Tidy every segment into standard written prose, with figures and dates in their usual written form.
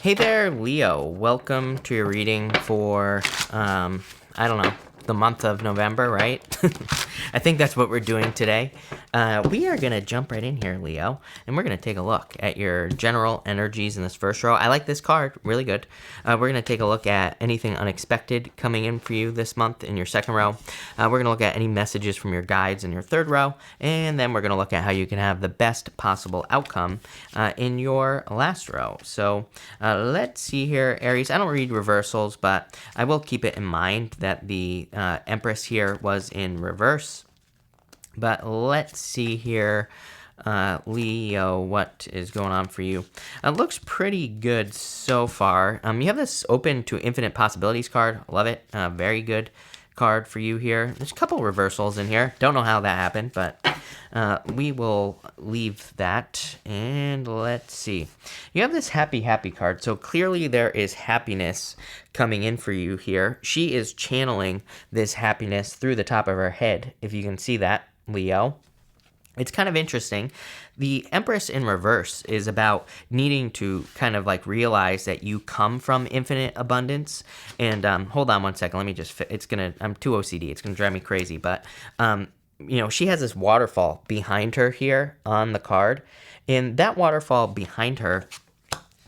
Hey there, Leo. Welcome to your reading for, I don't know, the month of November, right? I think that's what we're doing today. We are going to jump right in here, Leo, and we're going to take a look at your general energies in this first row. I like this card, really good. We're going to take a look at anything unexpected coming in for you this month in your second row. We're going to look at any messages from your guides in your third row, and then we're going to look at how you can have the best possible outcome in your last row. So let's see here, Aries. I don't read reversals, but I will keep it in mind that the Empress here was in reverse. But let's see here, Leo, what is going on for you? It looks pretty good so far. You have this open to infinite possibilities card. Love it. Very good card for you here. There's a couple reversals in here. Don't know how that happened, but we will leave that. And let's see. You have this happy card. So clearly there is happiness coming in for you here. She is channeling this happiness through the top of her head, if you can see that, Leo. It's kind of interesting. The Empress in reverse is about needing to kind of like realize that you come from infinite abundance. And hold on one second. Let me just, I'm too OCD. It's going to drive me crazy. But, she has this waterfall behind her here on the card. And that waterfall behind her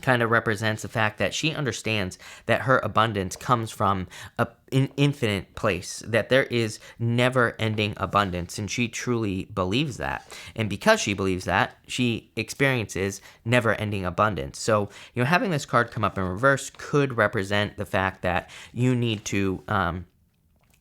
kind of represents the fact that she understands that her abundance comes from an infinite place, that there is never-ending abundance, and she truly believes that. And because she believes that, she experiences never-ending abundance. So, having this card come up in reverse could represent the fact that you need to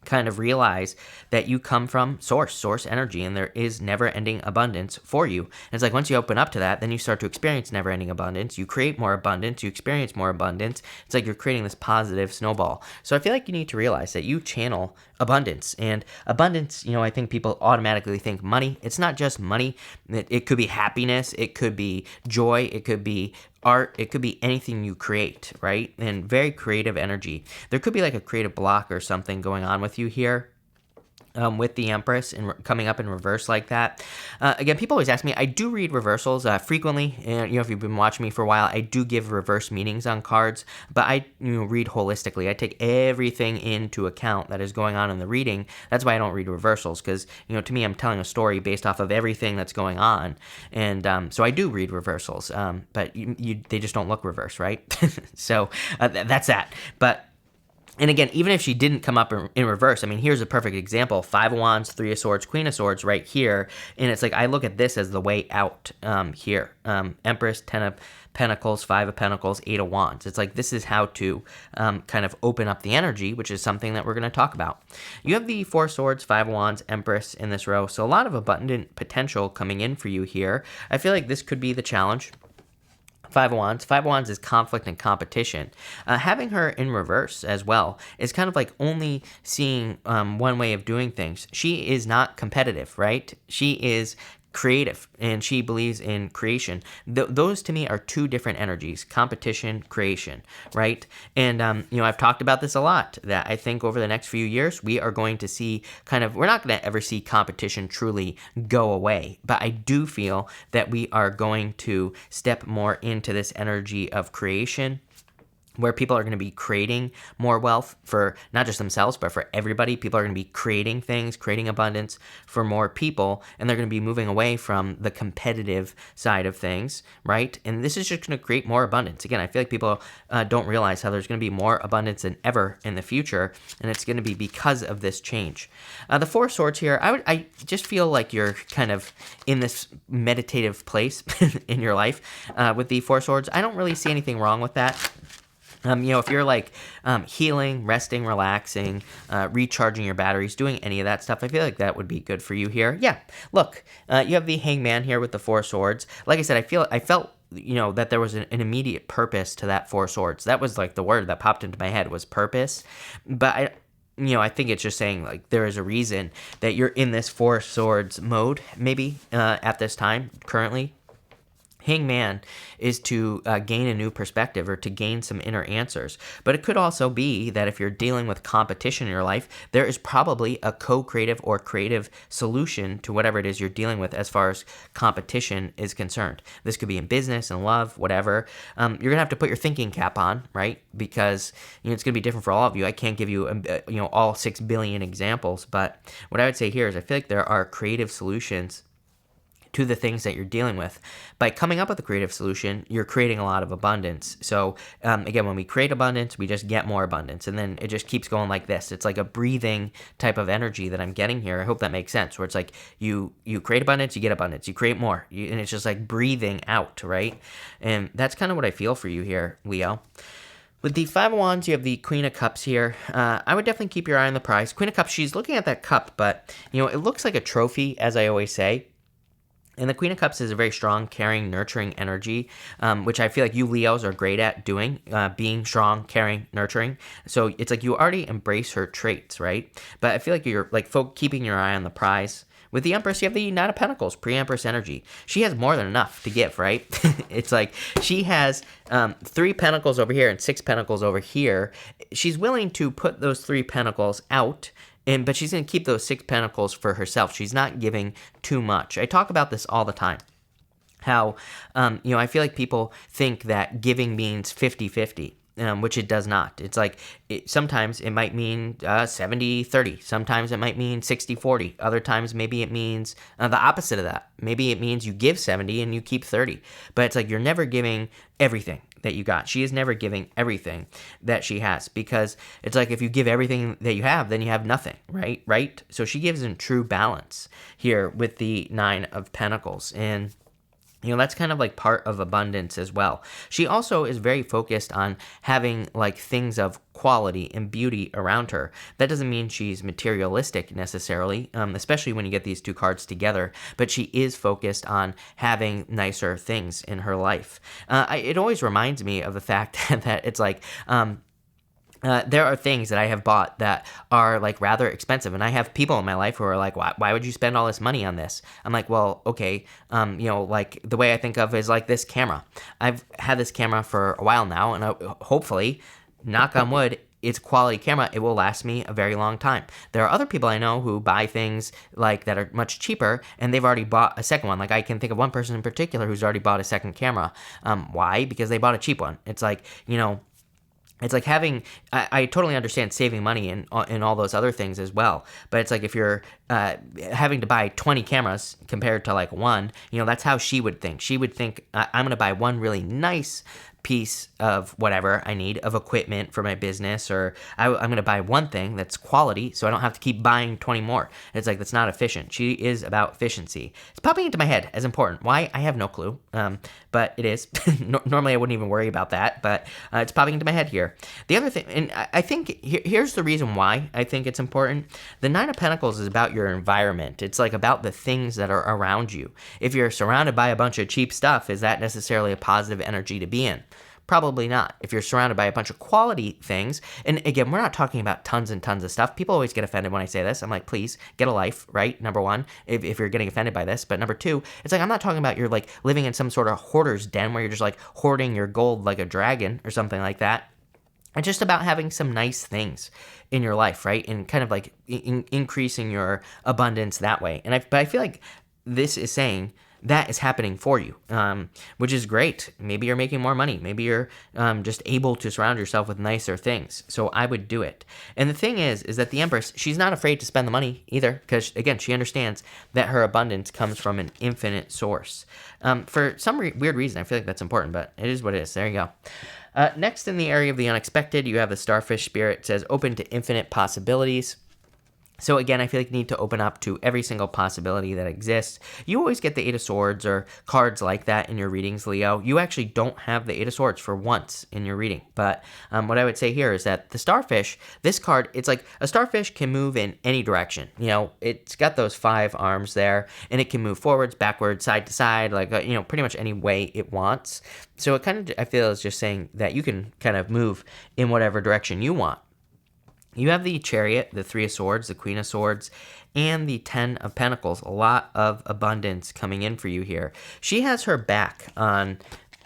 kind of realize that you come from source energy, and there is never-ending abundance for you. And it's like once you open up to that, then you start to experience never-ending abundance. You create more abundance. You experience more abundance. It's like you're creating this positive snowball. So I feel like you need to realize that you channel abundance. And abundance, I think people automatically think money. It's not just money. It could be happiness. It could be joy. It could be art. It could be anything you create, right? And very creative energy. There could be like a creative block or something going on with you here. With the Empress and coming up in reverse like that. Again, people always ask me, I do read reversals frequently, and if you've been watching me for a while, I do give reverse meanings on cards, but I read holistically. I take everything into account that is going on in the reading. That's why I don't read reversals, because to me, I'm telling a story based off of everything that's going on, and so I do read reversals, but they just don't look reverse, right? So that's that. But and again, even if she didn't come up in reverse, I mean, here's a perfect example. 5 of Wands, 3 of Swords, Queen of Swords right here. And it's like, I look at this as the way out here. Empress, 10 of Pentacles, 5 of Pentacles, 8 of Wands. It's like, this is how to kind of open up the energy, which is something that we're going to talk about. You have the 4 Swords, 5 of Wands, Empress in this row. So a lot of abundant potential coming in for you here. I feel like this could be the challenge. 5 of Wands. 5 of Wands is conflict and competition. Having her in reverse as well is kind of like only seeing one way of doing things. She is not competitive, right? She is creative, and she believes in creation. Those to me are two different energies: competition, creation, right? And I've talked about this a lot, that I think over the next few years we are going to see we're not going to ever see competition truly go away, but I do feel that we are going to step more into this energy of creation, where people are going to be creating more wealth for not just themselves, but for everybody. People are going to be creating things, creating abundance for more people, and they're going to be moving away from the competitive side of things, right? And this is just going to create more abundance. Again, I feel like people don't realize how there's going to be more abundance than ever in the future, and it's going to be because of this change. The 4 Swords here, I just feel like you're kind of in this meditative place in your life with the 4 Swords. I don't really see anything wrong with that. If you're like healing, resting, relaxing, recharging your batteries, doing any of that stuff, I feel like that would be good for you here. Yeah, look, you have the Hangman here with the 4 Swords. Like I said, I felt that there was an immediate purpose to that 4 Swords. That was like the word that popped into my head, was purpose. But I think it's just saying like there is a reason that you're in this 4 Swords mode, maybe at this time currently. Hangman is to gain a new perspective or to gain some inner answers. But it could also be that if you're dealing with competition in your life, there is probably a co-creative or creative solution to whatever it is you're dealing with as far as competition is concerned. This could be in business and love, whatever. You're going to have to put your thinking cap on, right? Because it's going to be different for all of you. I can't give you all 6 billion examples, but what I would say here is I feel like there are creative solutions to the things that you're dealing with. By coming up with a creative solution, you're creating a lot of abundance. So again, when we create abundance, we just get more abundance. And then it just keeps going like this. It's like a breathing type of energy that I'm getting here. I hope that makes sense, where it's like you create abundance, you get abundance, you create more. And it's just like breathing out, right? And that's kind of what I feel for you here, Leo. With the Five of Wands, you have the Queen of Cups here. I would definitely keep your eye on the prize. Queen of Cups, she's looking at that cup, but it looks like a trophy, as I always say. And the Queen of Cups is a very strong, caring, nurturing energy, which I feel like you Leos are great at doing, being strong, caring, nurturing. So it's like you already embrace her traits, right? But I feel like you're like keeping your eye on the prize. With the Empress, you have the Knight of Pentacles, pre-Empress energy. She has more than enough to give, right? It's like she has 3 pentacles over here and 6 pentacles over here. She's willing to put those 3 pentacles out, but she's going to keep those 6 pentacles for herself. She's not giving too much. I talk about this all the time. How, I feel like people think that giving means 50-50. Which it does not. It's like sometimes it might mean 70-30. Sometimes it might mean 60-40. Other times maybe it means the opposite of that. Maybe it means you give 70 and you keep 30. But it's like you're never giving everything that you got. She is never giving everything that she has, because it's like if you give everything that you have, then you have nothing, right? So she gives in true balance here with the 9 of Pentacles. And that's kind of like part of abundance as well. She also is very focused on having like things of quality and beauty around her. That doesn't mean she's materialistic necessarily, especially when you get these 2 cards together, but she is focused on having nicer things in her life. It always reminds me of the fact that it's like, there are things that I have bought that are like rather expensive, and I have people in my life who are like, why would you spend all this money on this? I'm like, well, okay, like the way I think of is like this camera. I've had this camera for a while now, and hopefully, knock on wood, it's a quality camera. It will last me a very long time. There are other people I know who buy things like that are much cheaper, and they've already bought a second one. Like I can think of one person in particular who's already bought a second camera. Why? Because they bought a cheap one. It's like, it's like having, I totally understand saving money and all those other things as well. But it's like if you're having to buy 20 cameras compared to like one, that's how she would think. She would think, I'm going to buy one really nice piece of whatever I need of equipment for my business, or I'm going to buy one thing that's quality so I don't have to keep buying 20 more. It's like, that's not efficient. She is about efficiency. It's popping into my head as important. Why? I have no clue, but it is. Normally I wouldn't even worry about that, but it's popping into my head here. The other thing, and I think here's the reason why I think it's important. The 9 of Pentacles is about your environment. It's like about the things that are around you. If you're surrounded by a bunch of cheap stuff, is that necessarily a positive energy to be in? Probably not. If you're surrounded by a bunch of quality things, and again, we're not talking about tons and tons of stuff. People always get offended when I say this. I'm like, please, get a life, right? Number one, if you're getting offended by this. But number two, it's like, I'm not talking about you're like living in some sort of hoarder's den where you're just like hoarding your gold like a dragon or something like that. It's just about having some nice things in your life, right? And kind of like increasing your abundance that way. But I feel like this is saying that is happening for you, which is great. Maybe you're making more money. Maybe you're just able to surround yourself with nicer things. So I would do it. And the thing is that the Empress, she's not afraid to spend the money either, because again, she understands that her abundance comes from an infinite source. For some weird reason, I feel like that's important, but it is what it is. There you go. Next, in the area of the unexpected, you have the Starfish Spirit. It says open to infinite possibilities. So again, I feel like you need to open up to every single possibility that exists. You always get the 8 of Swords or cards like that in your readings, Leo. You actually don't have the 8 of Swords for once in your reading. But what I would say here is that the Starfish, this card, it's like a starfish can move in any direction. It's got those 5 arms there, and it can move forwards, backwards, side to side, like, pretty much any way it wants. So it kind of, I feel, is just saying that you can kind of move in whatever direction you want. You have the Chariot, the 3 of Swords, the Queen of Swords, and the 10 of Pentacles. A lot of abundance coming in for you here. She has her back on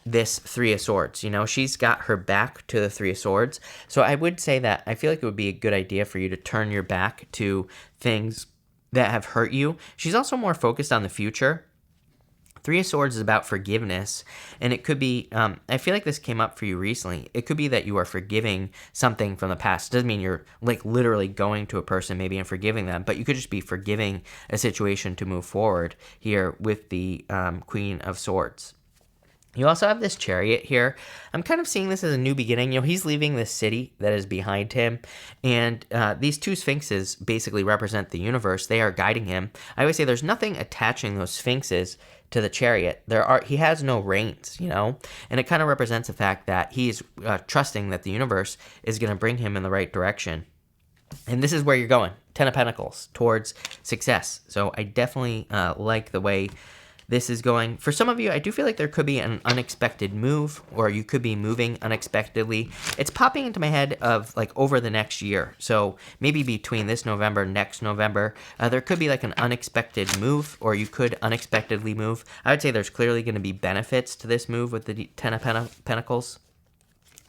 this 3 of Swords. You know, she's got her back to the 3 of Swords. So I would say that I feel like it would be a good idea for you to turn your back to things that have hurt you. She's also more focused on the future. 3 of Swords is about forgiveness, and it could be, I feel like this came up for you recently. It could be that you are forgiving something from the past. It doesn't mean you're like literally going to a person maybe and forgiving them, but you could just be forgiving a situation to move forward here with the Queen of Swords. You also have this Chariot here. I'm kind of seeing this as a new beginning. You know, he's leaving this city that is behind him, and these 2 Sphinxes basically represent the universe. They are guiding him. I always say there's nothing attaching those Sphinxes to the Chariot. He has no reins, you know, and it kind of represents the fact that he's trusting that the universe is going to bring him in the right direction. And this is where you're going, 10 of Pentacles, towards success. So I definitely like the way this is going. For some of you, I do feel like there could be an unexpected move, or you could be moving unexpectedly. It's popping into my head of like over the next year. So maybe between this November, next November, there could be like an unexpected move, or you could unexpectedly move. I would say there's clearly going to be benefits to this move with the 10 of Pentacles.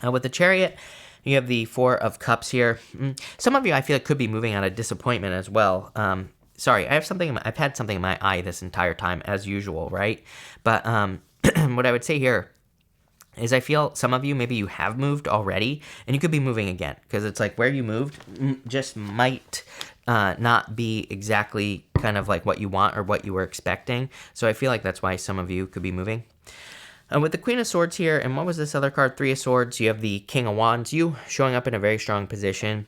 With the Chariot, you have the 4 of Cups here. Some of you, I feel like, could be moving out of disappointment as well. Sorry, I've had something in my eye this entire time, as usual, right? But what I would say here is I feel some of you, maybe you have moved already, and you could be moving again, because it's like where you moved just might not be exactly kind of like what you want or what you were expecting. So I feel like that's why some of you could be moving. With the Queen of Swords here, and what was this other card? 3 of Swords, you have the King of Wands, you showing up in a very strong position.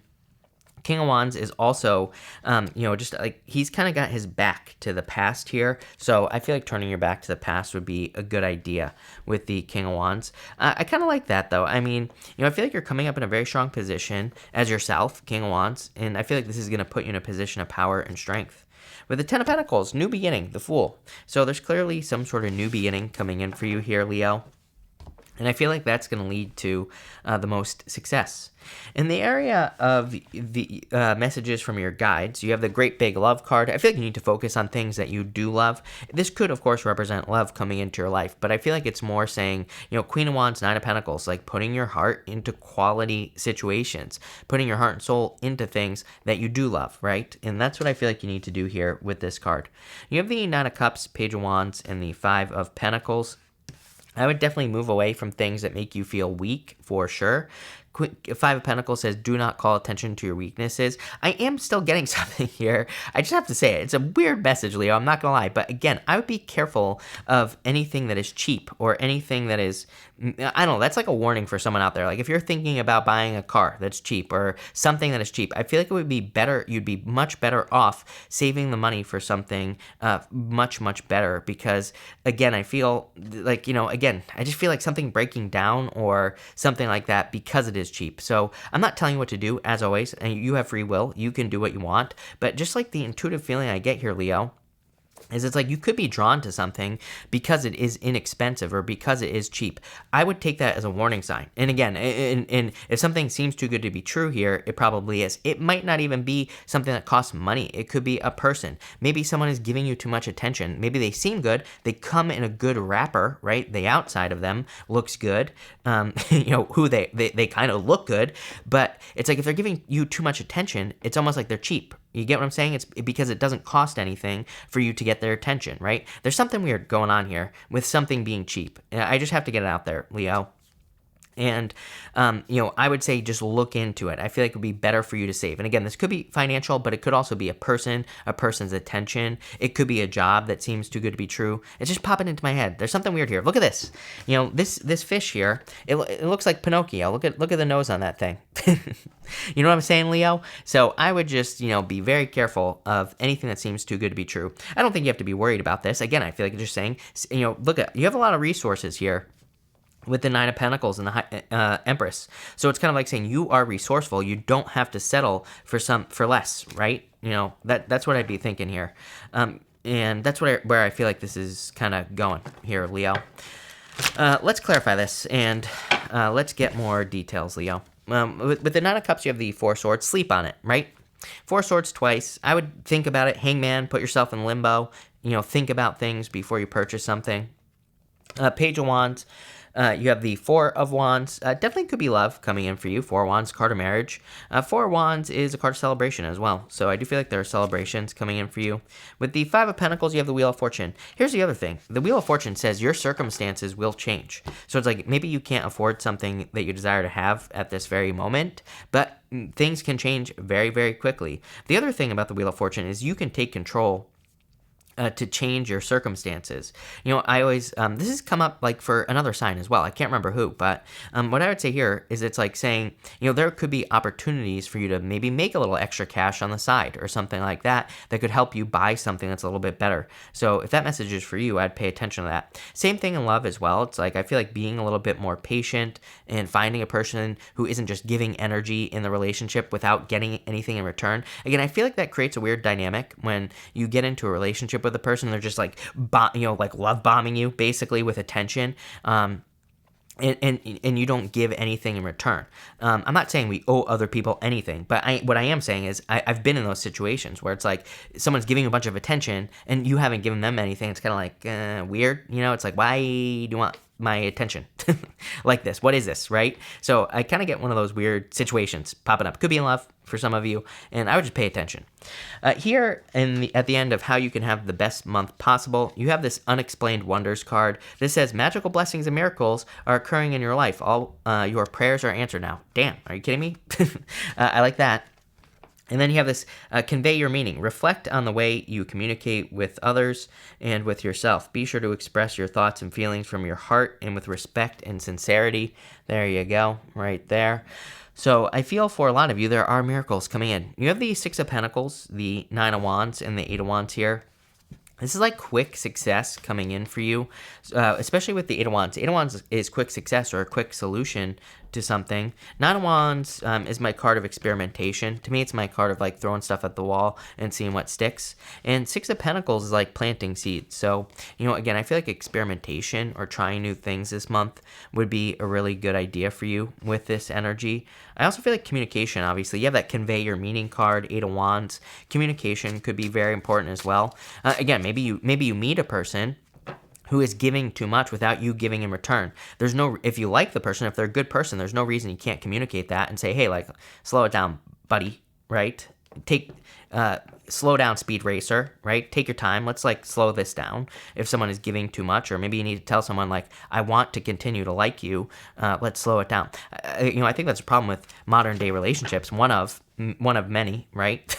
King of Wands is also, just like he's kind of got his back to the past here. So I feel like turning your back to the past would be a good idea with the King of Wands. I kind of like that, though. I mean, I feel like you're coming up in a very strong position as yourself, King of Wands. And I feel like this is going to put you in a position of power and strength. With the 10 of Pentacles, new beginning, the Fool. So there's clearly some sort of new beginning coming in for you here, Leo. And I feel like that's going to lead to the most success. In the area of the messages from your guides, you have the Great Big Love card. I feel like you need to focus on things that you do love. This could, of course, represent love coming into your life. But I feel like it's more saying, Queen of Wands, 9 of Pentacles, like putting your heart into quality situations, putting your heart and soul into things that you do love, right? And that's what I feel like you need to do here with this card. You have the 9 of Cups, Page of Wands, and the 5 of Pentacles. I would definitely move away from things that make you feel weak, for sure. 5 of Pentacles says, do not call attention to your weaknesses. I am still getting something here. I just have to say it. It's a weird message, Leo. I'm not going to lie. But again, I would be careful of anything that is cheap or anything that is, I don't know, that's like a warning for someone out there. Like if you're thinking about buying a car that's cheap or something that is cheap, I feel like it would be better. You'd be much better off saving the money for something much, much better. Because again, I feel like, I just feel like something breaking down or something like that because it is cheap. So I'm not telling you what to do, as always, and you have free will. You can do what you want. But just like the intuitive feeling I get here, Leo, is it's like you could be drawn to something because it is inexpensive or because it is cheap. I would take that as a warning sign. And again, and if something seems too good to be true here, it probably is. It might not even be something that costs money. It could be a person. Maybe someone is giving you too much attention. Maybe they seem good. They come in a good wrapper, right? The outside of them looks good. Who they kind of look good. But it's like if they're giving you too much attention, it's almost like they're cheap. You get what I'm saying? It's because it doesn't cost anything for you to get their attention, right? There's something weird going on here with something being cheap. I just have to get it out there, Leo. And, I would say just look into it. I feel like it would be better for you to save. And again, this could be financial, but it could also be a person's attention. It could be a job that seems too good to be true. It's just popping into my head. There's something weird here. Look at this. This fish here, it looks like Pinocchio. Look at the nose on that thing. You know what I'm saying, Leo? So I would just, be very careful of anything that seems too good to be true. I don't think you have to be worried about this. Again, I feel like it's just saying, you have a lot of resources here with the 9 of Pentacles and the Empress. So it's kind of like saying you are resourceful. You don't have to settle for less, right? That's what I'd be thinking here. And that's where I feel like this is kind of going here, Leo. Let's clarify this and let's get more details, Leo. With the 9 of Cups, you have the 4 Swords. Sleep on it, right? Four of Swords twice. I would think about it. Hangman, put yourself in limbo. Think about things before you purchase something. Page of Wands. You have the Four of Wands. Definitely could be love coming in for you. Four of Wands, card of marriage. Four of Wands is a card of celebration as well. So I do feel like there are celebrations coming in for you. With the Five of Pentacles, you have the Wheel of Fortune. Here's the other thing. The Wheel of Fortune says your circumstances will change. So it's like maybe you can't afford something that you desire to have at this very moment, but things can change very, very quickly. The other thing about the Wheel of Fortune is you can take control to change your circumstances. I always, this has come up like for another sign as well. I can't remember who, but what I would say here is it's like saying, there could be opportunities for you to maybe make a little extra cash on the side or something like that could help you buy something that's a little bit better. So if that message is for you, I'd pay attention to that. Same thing in love as well. It's like, I feel like being a little bit more patient and finding a person who isn't just giving energy in the relationship without getting anything in return. Again, I feel like that creates a weird dynamic when you get into a relationship with a person, they're just like, like love bombing you basically with attention. And you don't give anything in return. I'm not saying we owe other people anything, but what I am saying is I've been in those situations where it's like someone's giving you a bunch of attention and you haven't given them anything. It's kind of like weird, it's like, why do you want my attention like this? What is this, right? So I kind of get one of those weird situations popping up. Could be in love for some of you, and I would just pay attention. Here at the end of how you can have the best month possible, you have this Unexplained Wonders card. This says magical blessings and miracles are occurring in your life. All your prayers are answered now. Damn, are you kidding me? I like that. And then you have this convey your meaning. Reflect on the way you communicate with others and with yourself. Be sure to express your thoughts and feelings from your heart and with respect and sincerity. There you go, right there. So I feel for a lot of you, there are miracles coming in. You have the Six of Pentacles, the Nine of Wands, and the Eight of Wands here. This is like quick success coming in for you, especially with the Eight of Wands. Eight of Wands is quick success or a quick solution to something. Nine of Wands is my card of experimentation. To me, it's my card of like throwing stuff at the wall and seeing what sticks. And Six of Pentacles is like planting seeds. So, again, I feel like experimentation or trying new things this month would be a really good idea for you with this energy. I also feel like communication, obviously. You have that convey your meaning card, Eight of Wands. Communication could be very important as well. Again, maybe you meet a person who is giving too much without you giving in return. If you like the person, if they're a good person, there's no reason you can't communicate that and say, hey, like, slow it down, buddy, right? Slow down, speed racer, right? Take your time. Let's like slow this down. If someone is giving too much, or maybe you need to tell someone like, I want to continue to like you. Let's slow it down. I think that's a problem with modern day relationships. One of many, right?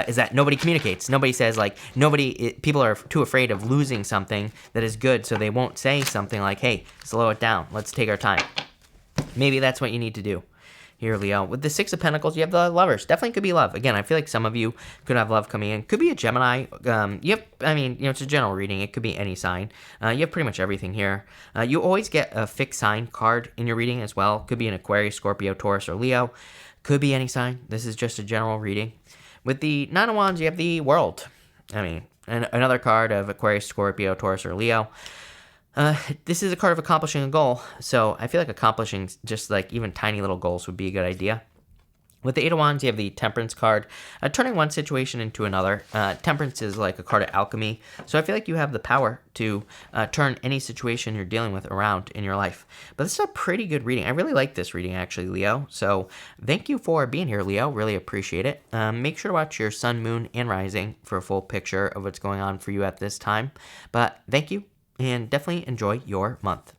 Is that nobody communicates. Nobody says like, people are too afraid of losing something that is good. So they won't say something like, hey, slow it down. Let's take our time. Maybe that's what you need to do. Here, Leo. With the Six of Pentacles, you have the Lovers. Definitely could be love. Again, I feel like some of you could have love coming in. Could be a Gemini. It's a general reading. It could be any sign. You have pretty much everything here. You always get a fixed sign card in your reading as well. Could be an Aquarius, Scorpio, Taurus, or Leo. Could be any sign. This is just a general reading. With the Nine of Wands, you have the World. Another card of Aquarius, Scorpio, Taurus, or Leo. This is a card of accomplishing a goal, so I feel like accomplishing just like even tiny little goals would be a good idea. With the Eight of Wands, you have the Temperance card, turning one situation into another. Temperance is like a card of alchemy, so I feel like you have the power to turn any situation you're dealing with around in your life. But this is a pretty good reading. I really like this reading, actually, Leo. So thank you for being here, Leo. Really appreciate it. Make sure to watch your sun, moon, and rising for a full picture of what's going on for you at this time. But thank you. And definitely enjoy your month.